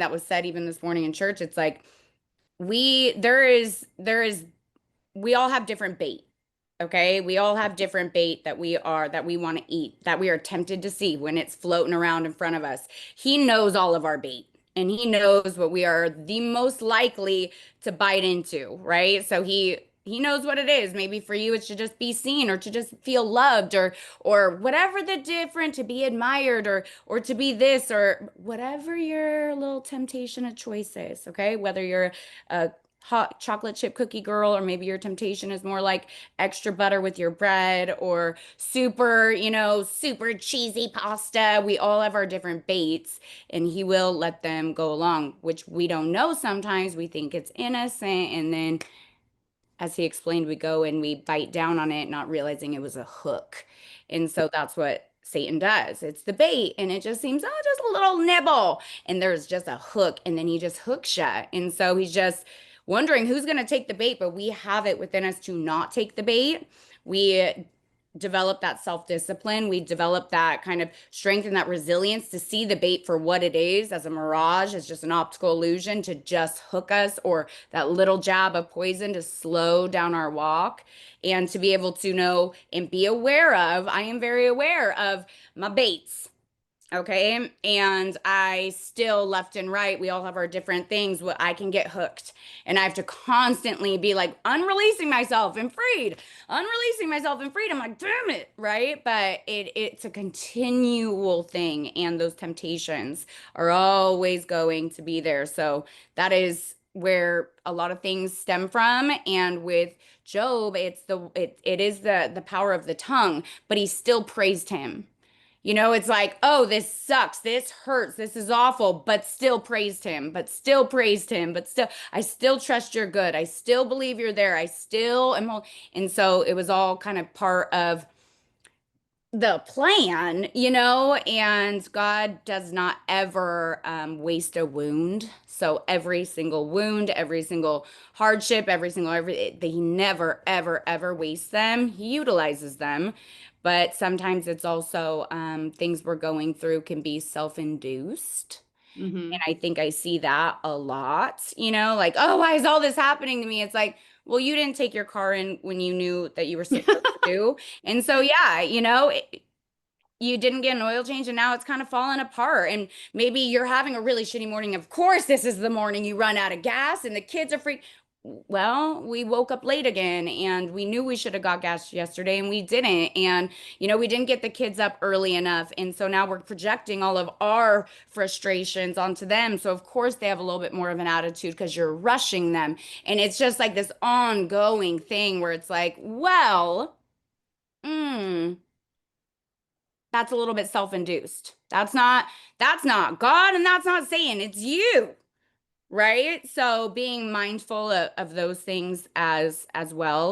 that was said even this morning in church. It's like there is we all have different bait. Okay? We all have different bait that we want to eat, that we are tempted to see when it's floating around in front of us. He knows all of our bait. And he knows what we are the most likely to bite into, right? So he knows what it is. Maybe for you it's to just be seen or to just feel loved or whatever the different, to be admired or to be this or whatever your little temptation of choice is, okay? Whether you're a hot chocolate chip cookie girl, or maybe your temptation is more like extra butter with your bread or super, super cheesy pasta. We all have our different baits, and he will let them go along, which we don't know sometimes. We think it's innocent, and then, as he explained, we go and we bite down on it, not realizing it was a hook. And so that's what Satan does. It's the bait, and it just seems, oh, just a little nibble. And there's just a hook, and then he just hooks you. And so he's just wondering who's going to take the bait, but we have it within us to not take the bait. We develop that self-discipline. We develop that kind of strength and that resilience to see the bait for what it is, as a mirage, as just an optical illusion to just hook us, or that little jab of poison to slow down our walk, and to be able to know and be aware of. I am very aware of my baits. Okay. And I still, left and right, we all have our different things. What I can get hooked, and I have to constantly be like unreleasing myself and freed, unreleasing myself and freed. I'm like, damn it. Right. But it's a continual thing. And those temptations are always going to be there. So that is where a lot of things stem from. And with Job, it is the power of the tongue, but he still praised him. It's like, oh, this sucks. This hurts. This is awful, but still praised him, but still praised him, but still, I still trust you're good. I still believe you're there. I still am. And so it was all kind of part of the plan, and God does not ever waste a wound. So every single wound, every single hardship, he never, ever, ever wastes them. He utilizes them. But sometimes it's also things we're going through can be self-induced. And Hmm. I think I see that a lot, like, oh, why is all this happening to me? It's like, well, you didn't take your car in when you knew that you were supposed to. And so, yeah, you didn't get an oil change, and now it's kind of falling apart. And maybe you're having a really shitty morning. Of course, this is the morning you run out of gas and the kids are free. Well, we woke up late again, and we knew we should have got gas yesterday and we didn't. And, we didn't get the kids up early enough. And so now we're projecting all of our frustrations onto them. So, of course, they have a little bit more of an attitude because you're rushing them. And it's just like this ongoing thing where it's like, well, mm, that's a little bit self-induced. That's not God, and that's not Satan. It's you, right? So being mindful of those things as well.